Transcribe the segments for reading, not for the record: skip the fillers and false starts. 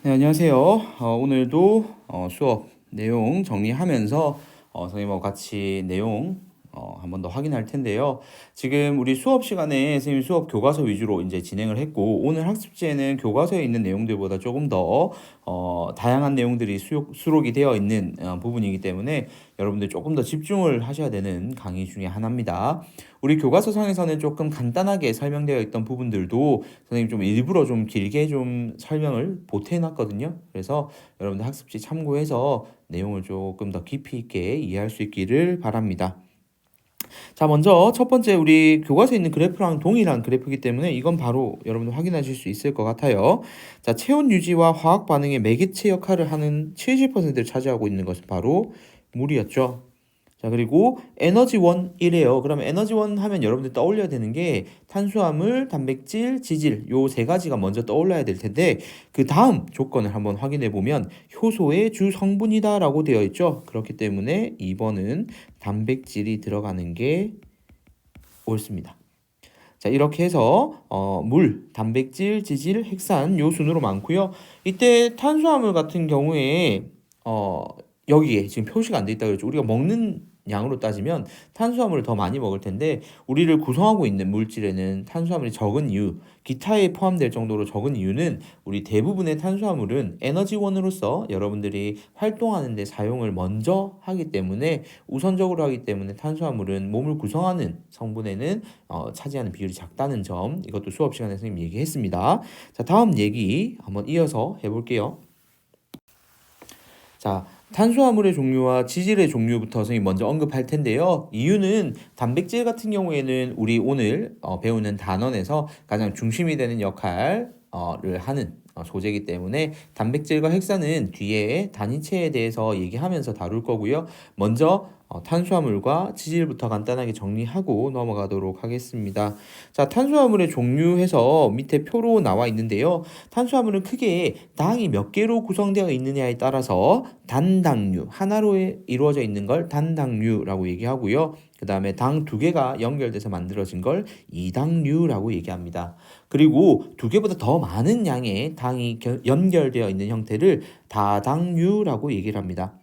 네, 안녕하세요. 오늘도 수업 내용 정리하면서 선생님하고 같이 내용 한 번 더 확인할 텐데요. 지금 우리 수업 시간에 선생님 수업 교과서 위주로 이제 진행을 했고, 오늘 학습지에는 교과서에 있는 내용들보다 조금 더 다양한 내용들이 수록이 되어 있는 부분이기 때문에 여러분들 조금 더 집중을 하셔야 되는 강의 중에 하나입니다. 우리 교과서 상에서는 조금 간단하게 설명되어 있던 부분들도 선생님 좀 일부러 좀 길게 좀 설명을 보태놨거든요. 그래서 여러분들 학습지 참고해서 내용을 조금 더 깊이 있게 이해할 수 있기를 바랍니다. 자, 먼저 첫 번째 우리 교과서에 있는 그래프랑 동일한 그래프이기 때문에 이건 바로 여러분들 확인하실 수 있을 것 같아요. 자, 체온 유지와 화학 반응의 매개체 역할을 하는 70%를 차지하고 있는 것은 바로 물이었죠. 자, 그리고 에너지원이래요. 그러면 에너지원 하면 여러분들 떠올려야 되는 게 탄수화물, 단백질, 지질 요 세 가지가 먼저 떠올라야 될 텐데 그 다음 조건을 한번 확인해 보면 효소의 주 성분이다라고 되어 있죠. 그렇기 때문에 2번은 단백질이 들어가는 게 옳습니다. 자, 이렇게 해서 물, 단백질, 지질, 핵산 요 순으로 많고요. 이때 탄수화물 같은 경우에 어, 여기에 지금 표시가 안 돼 있다 그랬죠. 우리가 먹는 양으로 따지면 탄수화물을 더 많이 먹을 텐데 우리를 구성하고 있는 물질에는 탄수화물이 적은 이유, 기타에 포함될 정도로 적은 이유는 우리 대부분의 탄수화물은 에너지원으로서 여러분들이 활동하는 데 사용을 먼저 하기 때문에 우선적으로 하기 때문에 탄수화물은 몸을 구성하는 성분에는 차지하는 비율이 작다는 점, 이것도 수업 시간에 선생님 얘기했습니다. 자, 다음 얘기 한번 이어서 해볼게요. 자, 탄수화물의 종류와 지질의 종류부터 선생님 먼저 언급할 텐데요. 이유는 단백질 같은 경우에는 우리 오늘 배우는 단원에서 가장 중심이 되는 역할을 하는 소재이기 때문에 단백질과 핵산은 뒤에 단위체에 대해서 얘기하면서 다룰 거고요. 먼저 탄수화물과 지질부터 간단하게 정리하고 넘어가도록 하겠습니다. 자, 탄수화물의 종류해서 밑에 표로 나와 있는데요. 탄수화물은 크게 당이 몇 개로 구성되어 있느냐에 따라서 단당류, 하나로 이루어져 있는 걸 단당류라고 얘기하고요. 그 다음에 당 두 개가 연결돼서 만들어진 걸 이당류라고 얘기합니다. 그리고 두 개보다 더 많은 양의 당이 연결되어 있는 형태를 다당류라고 얘기를 합니다.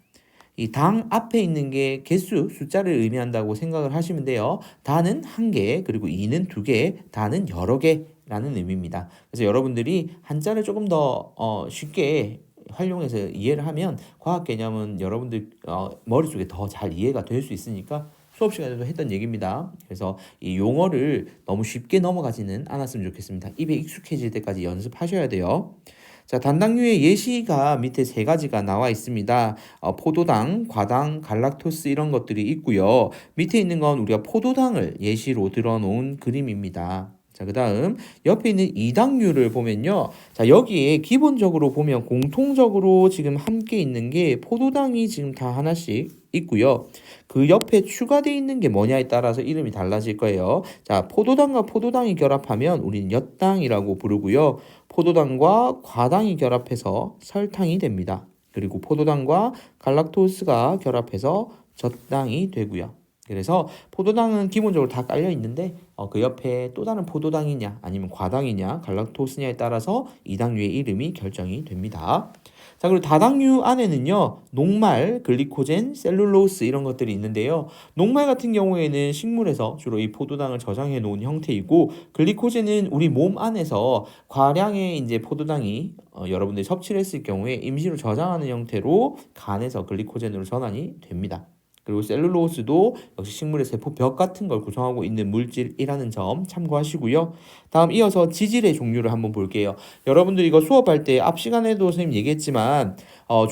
이 당 앞에 있는 게 개수, 숫자를 의미한다고 생각을 하시면 돼요. 다는 한 개, 그리고 이는 두 개, 다는 여러 개라는 의미입니다. 그래서 여러분들이 한자를 조금 더 쉽게 활용해서 이해를 하면 과학 개념은 여러분들 머릿속에 더 잘 이해가 될 수 있으니까 수업 시간에도 했던 얘기입니다. 그래서 이 용어를 너무 쉽게 넘어가지는 않았으면 좋겠습니다. 입에 익숙해질 때까지 연습하셔야 돼요. 자, 단당류의 예시가 밑에 세 가지가 나와 있습니다. 포도당, 과당, 갈락토스 이런 것들이 있고요. 밑에 있는 건 우리가 포도당을 예시로 들어놓은 그림입니다. 자, 그 다음 옆에 있는 이당류를 보면요. 자, 여기에 기본적으로 보면 공통적으로 지금 함께 있는 게 포도당이 지금 다 하나씩 있고요. 그 옆에 추가되어 있는 게 뭐냐에 따라서 이름이 달라질 거예요. 자, 포도당과 포도당이 결합하면 우리는 엿당이라고 부르고요. 포도당과 과당이 결합해서 설탕이 됩니다. 그리고 포도당과 갈락토스가 결합해서 젖당이 되고요. 그래서 포도당은 기본적으로 다 깔려 있는데 그 옆에 또 다른 포도당이냐 아니면 과당이냐 갈락토스냐에 따라서 이 당류의 이름이 결정이 됩니다. 자, 그리고 다당류 안에는요, 녹말, 글리코젠, 셀룰로스 이런 것들이 있는데요. 녹말 같은 경우에는 식물에서 주로 이 포도당을 저장해 놓은 형태이고, 글리코젠은 우리 몸 안에서 과량의 이제 포도당이 여러분들이 섭취를 했을 경우에 임시로 저장하는 형태로 간에서 글리코젠으로 전환이 됩니다. 그리고 셀룰로스도 역시 식물의 세포벽 같은 걸 구성하고 있는 물질이라는 점 참고하시고요. 다음 이어서 지질의 종류를 한번 볼게요. 여러분들 이거 수업할 때 앞 시간에도 선생님 얘기했지만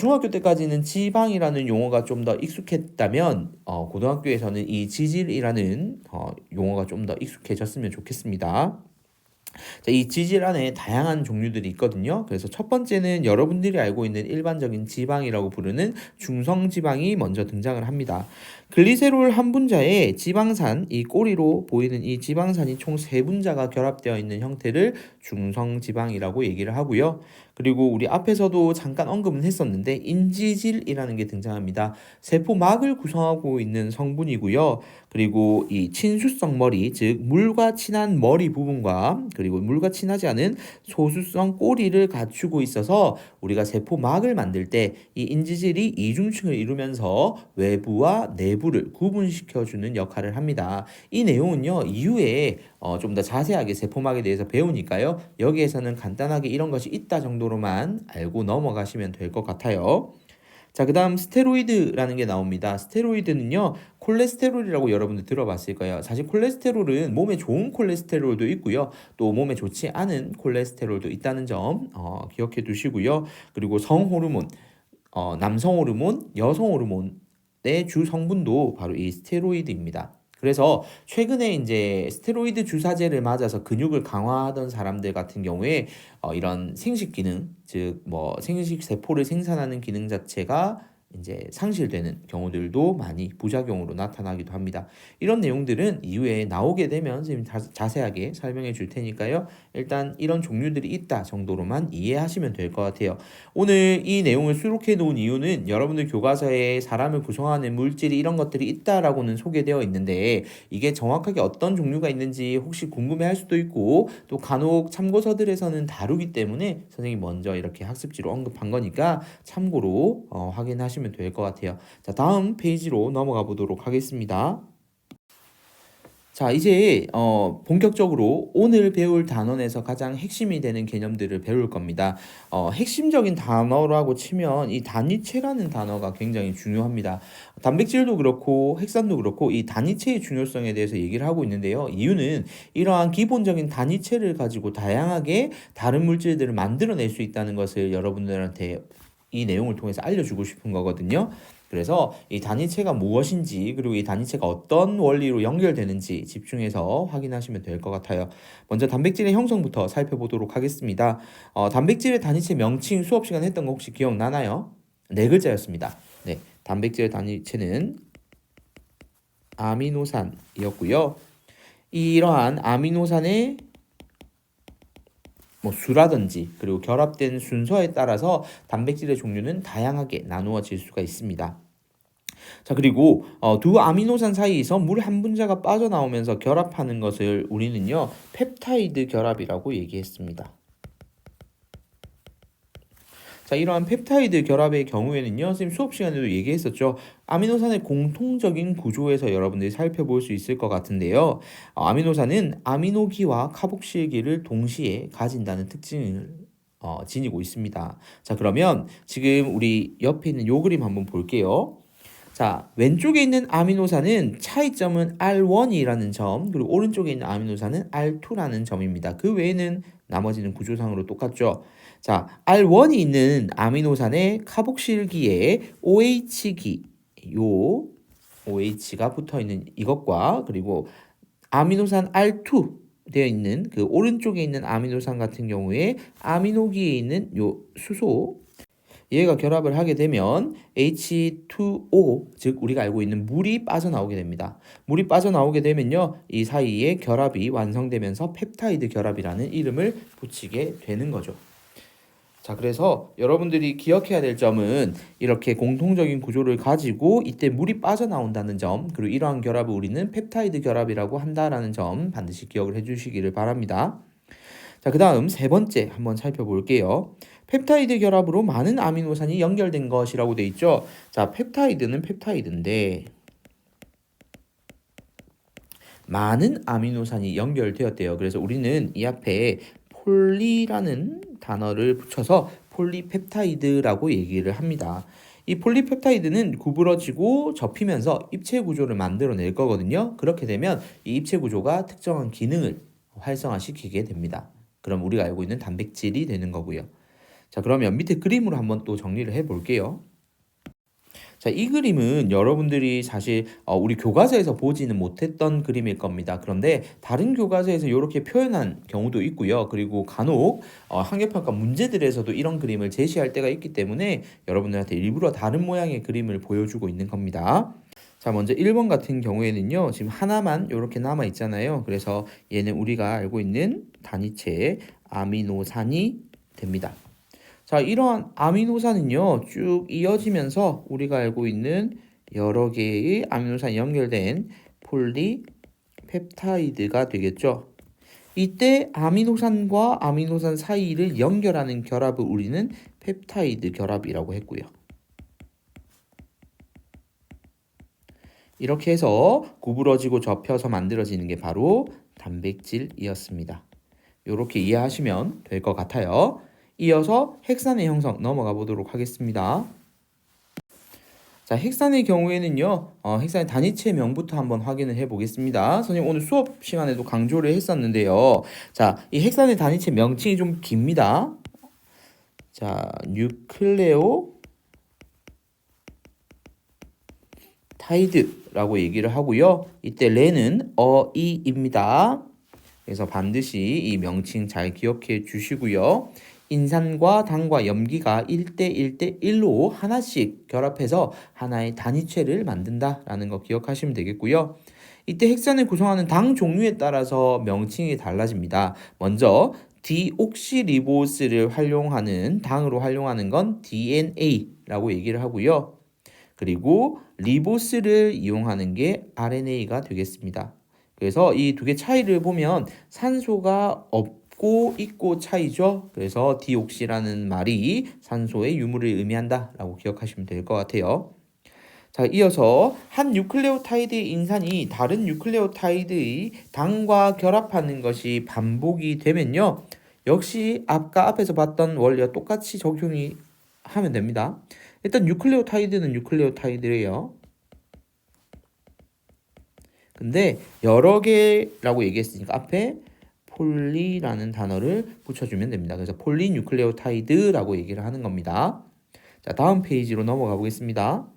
중학교 때까지는 지방이라는 용어가 좀 더 익숙했다면 고등학교에서는 이 지질이라는 용어가 좀 더 익숙해졌으면 좋겠습니다. 자, 이 지질 안에 다양한 종류들이 있거든요. 그래서 첫 번째는 여러분들이 알고 있는 일반적인 지방이라고 부르는 중성지방이 먼저 등장을 합니다. 글리세롤 한 분자에 지방산, 이 꼬리로 보이는 이 지방산이 총 세 분자가 결합되어 있는 형태를 중성지방이라고 얘기를 하고요. 그리고 우리 앞에서도 잠깐 언급은 했었는데 인지질이라는 게 등장합니다. 세포막을 구성하고 있는 성분이고요. 그리고 이 친수성 머리, 즉 물과 친한 머리 부분과 그리고 물과 친하지 않은 소수성 꼬리를 갖추고 있어서 우리가 세포막을 만들 때 이 인지질이 이중층을 이루면서 외부와 내부를 구분시켜주는 역할을 합니다. 이 내용은요, 이후에 좀 더 자세하게 세포막에 대해서 배우니까요. 여기에서는 간단하게 이런 것이 있다 정도로만 알고 넘어가시면 될 것 같아요. 자, 그 다음 스테로이드라는 게 나옵니다. 스테로이드는요, 콜레스테롤이라고 여러분들 들어봤을 거예요. 사실 콜레스테롤은 몸에 좋은 콜레스테롤도 있고요. 또 몸에 좋지 않은 콜레스테롤도 있다는 점 기억해 두시고요. 그리고 성호르몬, 남성 호르몬, 여성 호르몬의 주 성분도 바로 이 스테로이드입니다. 그래서 최근에 이제 스테로이드 주사제를 맞아서 근육을 강화하던 사람들 같은 경우에 이런 생식 기능, 즉 뭐 생식 세포를 생산하는 기능 자체가 이제 상실되는 경우들도 많이 부작용으로 나타나기도 합니다. 이런 내용들은 이후에 나오게 되면 선생님이 자세하게 설명해 줄 테니까요. 일단 이런 종류들이 있다 정도로만 이해하시면 될 것 같아요. 오늘 이 내용을 수록해 놓은 이유는 여러분들 교과서에 사람을 구성하는 물질이 이런 것들이 있다라고는 소개되어 있는데 이게 정확하게 어떤 종류가 있는지 혹시 궁금해할 수도 있고 또 간혹 참고서들에서는 다루기 때문에 선생님이 먼저 이렇게 학습지로 언급한 거니까 참고로 확인하시면 될 것 같아요. 자, 다음 페이지로 넘어가 보도록 하겠습니다. 자, 이제 본격적으로 오늘 배울 단원에서 가장 핵심이 되는 개념들을 배울 겁니다. 핵심적인 단어라고 치면 이 단위체라는 단어가 굉장히 중요합니다. 단백질도 그렇고 핵산도 그렇고 이 단위체의 중요성에 대해서 얘기를 하고 있는데요. 이유는 이러한 기본적인 단위체를 가지고 다양하게 다른 물질들을 만들어낼 수 있다는 것을 여러분들한테 이 내용을 통해서 알려주고 싶은 거거든요. 그래서 이 단위체가 무엇인지 그리고 이 단위체가 어떤 원리로 연결되는지 집중해서 확인하시면 될 것 같아요. 먼저 단백질의 형성부터 살펴보도록 하겠습니다. 단백질의 단위체 명칭 수업 시간에 했던 거 혹시 기억나나요? 네 글자였습니다. 네, 단백질의 단위체는 아미노산이었고요. 이러한 아미노산의 수라든지 그리고 결합된 순서에 따라서 단백질의 종류는 다양하게 나누어질 수가 있습니다. 자, 그리고 두 아미노산 사이에서 물 한 분자가 빠져나오면서 결합하는 것을 우리는요 펩타이드 결합이라고 얘기했습니다. 자, 이러한 펩타이드 결합의 경우에는요, 선생님 수업 시간에도 얘기했었죠. 아미노산의 공통적인 구조에서 여러분들이 살펴볼 수 있을 것 같은데요. 아미노산은 아미노기와 카복실기를 동시에 가진다는 특징을 지니고 있습니다. 자, 그러면 지금 우리 옆에 있는 요 그림 한번 볼게요. 자, 왼쪽에 있는 아미노산은 차이점은 R1이라는 점, 그리고 오른쪽에 있는 아미노산은 R2라는 점입니다. 그 외에는 나머지는 구조상으로 똑같죠. 자, R1이 있는 아미노산의 카복실기에 OH기, 요 OH가 붙어 있는 이것과 그리고 아미노산 R2 되어 있는 그 오른쪽에 있는 아미노산 같은 경우에 아미노기에 있는 요 수소 얘가 결합을 하게 되면 H2O, 즉 우리가 알고 있는 물이 빠져나오게 됩니다. 물이 빠져나오게 되면요, 이 사이에 결합이 완성되면서 펩타이드 결합이라는 이름을 붙이게 되는 거죠. 자, 그래서 여러분들이 기억해야 될 점은 이렇게 공통적인 구조를 가지고 이때 물이 빠져나온다는 점, 그리고 이러한 결합을 우리는 펩타이드 결합이라고 한다라는 점 반드시 기억을 해주시기를 바랍니다. 자, 그 다음 세 번째 한번 살펴볼게요. 펩타이드 결합으로 많은 아미노산이 연결된 것이라고 돼 있죠. 자, 펩타이드는 펩타이드인데 많은 아미노산이 연결되었대요. 그래서 우리는 이 앞에 폴리라는 단어를 붙여서 폴리펩타이드라고 얘기를 합니다. 이 폴리펩타이드는 구부러지고 접히면서 입체 구조를 만들어낼 거거든요. 그렇게 되면 이 입체 구조가 특정한 기능을 활성화시키게 됩니다. 그럼 우리가 알고 있는 단백질이 되는 거고요. 자, 그러면 밑에 그림으로 한번 또 정리를 해볼게요. 자, 이 그림은 여러분들이 사실 우리 교과서에서 보지는 못했던 그림일 겁니다. 그런데 다른 교과서에서 이렇게 표현한 경우도 있고요. 그리고 간혹 학력평가 문제들에서도 이런 그림을 제시할 때가 있기 때문에 여러분들한테 일부러 다른 모양의 그림을 보여주고 있는 겁니다. 자, 먼저 1번 같은 경우에는요, 지금 하나만 이렇게 남아 있잖아요. 그래서 얘는 우리가 알고 있는 단위체의 아미노산이 됩니다. 자, 이러한 아미노산은요, 쭉 이어지면서 우리가 알고 있는 여러 개의 아미노산이 연결된 폴리펩타이드가 되겠죠. 이때 아미노산과 아미노산 사이를 연결하는 결합을 우리는 펩타이드 결합이라고 했고요. 이렇게 해서 구부러지고 접혀서 만들어지는 게 바로 단백질이었습니다. 이렇게 이해하시면 될 것 같아요. 이어서 헥산의 형성 넘어가 보도록 하겠습니다. 자, 헥산의 경우에는요, 헥산의 단위체명부터 한번 확인을 해 보겠습니다. 선생님 오늘 수업 시간에도 강조를 했었는데요. 자, 이 헥산의 단위체 명칭이 좀 깁니다. 자, 뉴클레오 타이드라고 얘기를 하고요. 이때 레는 어이입니다. 그래서 반드시 이 명칭 잘 기억해 주시고요. 인산과 당과 염기가 1대 1대 1로 하나씩 결합해서 하나의 단위체를 만든다라는 거 기억하시면 되겠고요. 이때 헥산을 구성하는 당 종류에 따라서 명칭이 달라집니다. 먼저 디옥시리보스를 활용하는 당으로 활용하는 건 DNA라고 얘기를 하고요. 그리고 리보스를 이용하는 게 RNA가 되겠습니다. 그래서 이 두 개 차이를 보면 산소가 없고 있고 차이죠. 그래서 디옥시라는 말이 산소의 유무를 의미한다라고 기억하시면 될 것 같아요. 자, 이어서 한 뉴클레오타이드의 인산이 다른 뉴클레오타이드의 당과 결합하는 것이 반복이 되면요. 역시 아까 앞에서 봤던 원리와 똑같이 적용이 하면 됩니다. 일단 뉴클레오타이드는 뉴클레오타이드예요. 근데 여러 개라고 얘기했으니까 앞에 폴리라는 단어를 붙여주면 됩니다. 그래서 폴리뉴클레오타이드라고 얘기를 하는 겁니다. 자, 다음 페이지로 넘어가 보겠습니다.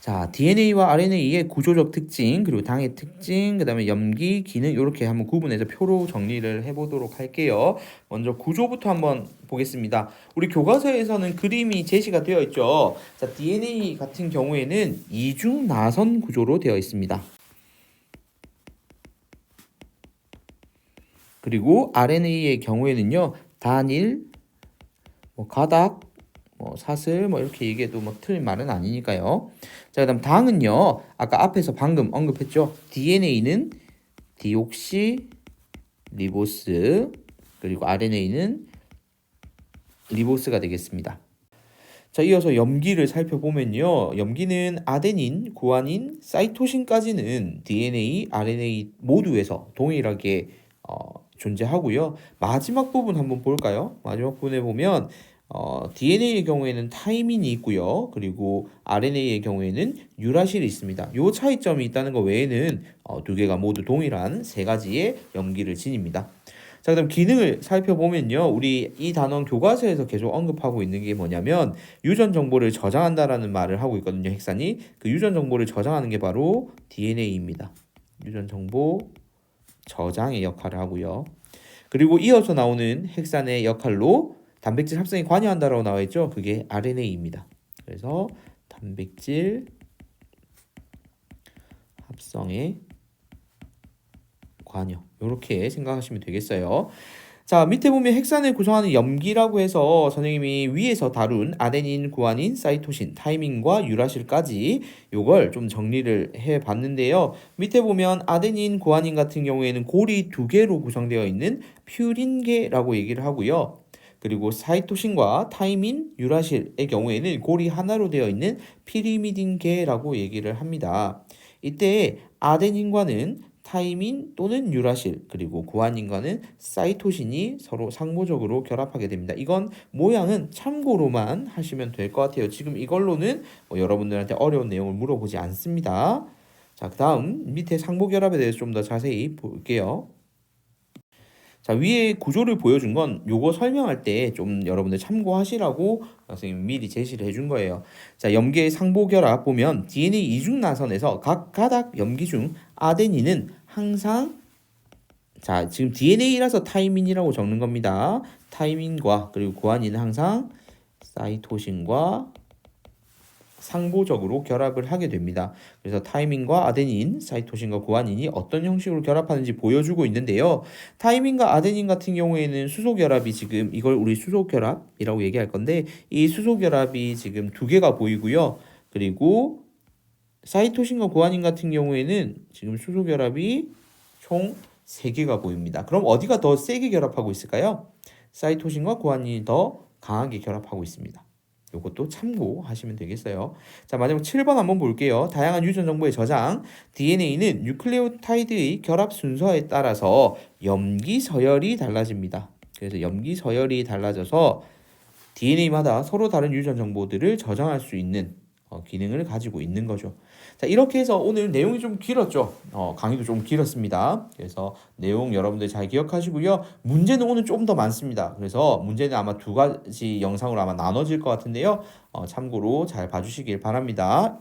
자, DNA와 RNA의 구조적 특징, 그리고 당의 특징, 그 다음에 염기, 기능 이렇게 한번 구분해서 표로 정리를 해보도록 할게요. 먼저 구조부터 한번 보겠습니다. 우리 교과서에서는 그림이 제시가 되어 있죠. 자, DNA 같은 경우에는 이중 나선 구조로 되어 있습니다. 그리고 RNA의 경우에는요, 단일, 가닥, 사슬 이렇게 얘기해도 틀린 말은 아니니까요. 자, 그다음 당은요. 아까 앞에서 방금 언급했죠. DNA는 디옥시 리보스 그리고 RNA는 리보스가 되겠습니다. 자, 이어서 염기를 살펴보면요. 염기는 아데닌, 구아닌, 사이토신까지는 DNA, RNA 모두에서 동일하게 존재하고요. 마지막 부분 한번 볼까요? 마지막 부분에 보면 DNA의 경우에는 타이민이 있고요. 그리고 RNA의 경우에는 유라실이 있습니다. 이 차이점이 있다는 것 외에는 두 개가 모두 동일한 세 가지의 염기를 지닙니다. 자, 그다음 기능을 살펴보면요. 우리 이 단원 교과서에서 계속 언급하고 있는 게 뭐냐면 유전 정보를 저장한다라는 말을 하고 있거든요. 헥산이. 그 유전 정보를 저장하는 게 바로 DNA입니다. 유전 정보 저장의 역할을 하고요. 그리고 이어서 나오는 헥산의 역할로 단백질 합성에 관여한다라고 나와 있죠. 그게 RNA입니다. 그래서 단백질 합성에 관여 이렇게 생각하시면 되겠어요. 자, 밑에 보면 헥산을 구성하는 염기라고 해서 선생님이 위에서 다룬 아데닌, 구아닌, 사이토신, 타이민과 유라실까지 요걸 좀 정리를 해봤는데요. 밑에 보면 아데닌, 구아닌 같은 경우에는 골이 2개로 구성되어 있는 퓨린계라고 얘기를 하고요. 그리고 사이토신과 타이민, 유라실의 경우에는 골이 하나로 되어 있는 피리미딘계라고 얘기를 합니다. 이때 아데닌과는 타이민 또는 유라실 그리고 구아닌과는 사이토신이 서로 상호적으로 결합하게 됩니다. 이건 모양은 참고로만 하시면 될 것 같아요. 지금 이걸로는 여러분들한테 어려운 내용을 물어보지 않습니다. 자, 그 다음 밑에 상호결합에 대해서 좀 더 자세히 볼게요. 자, 위에 구조를 보여준 건 요거 설명할 때 좀 여러분들 참고하시라고 선생님 미리 제시를 해준 거예요. 자, 염계의 상보결합 보면 DNA 이중 나선에서 각 가닥 염기 중 아데닌은 항상 자, 지금 DNA라서 타이민이라고 적는 겁니다. 타이민과 그리고 구아닌은 항상 사이토신과 상보적으로 결합을 하게 됩니다. 그래서 타이민과 아데닌, 사이토신과 구아닌이 어떤 형식으로 결합하는지 보여주고 있는데요. 타이민과 아데닌 같은 경우에는 수소 결합이 지금 이걸 우리 수소 결합이라고 얘기할 건데 이 수소 결합이 지금 두 개가 보이고요. 그리고 사이토신과 구아닌 같은 경우에는 지금 수소 결합이 총 3개가 보입니다. 그럼 어디가 더 세게 결합하고 있을까요? 사이토신과 구아닌이 더 강하게 결합하고 있습니다. 이것도 참고하시면 되겠어요. 자, 마지막 7번 한번 볼게요. 다양한 유전 정보의 저장. DNA는 뉴클레오타이드의 결합 순서에 따라서 염기 서열이 달라집니다. 그래서 염기 서열이 달라져서 DNA마다 서로 다른 유전 정보들을 저장할 수 있는 기능을 가지고 있는 거죠. 자, 이렇게 해서 오늘 내용이 좀 길었죠. 강의도 좀 길었습니다. 그래서 내용 여러분들 잘 기억하시고요. 문제는 오늘 좀 더 많습니다. 그래서 문제는 아마 2가지 영상으로 아마 나눠질 것 같은데요. 참고로 잘 봐주시길 바랍니다.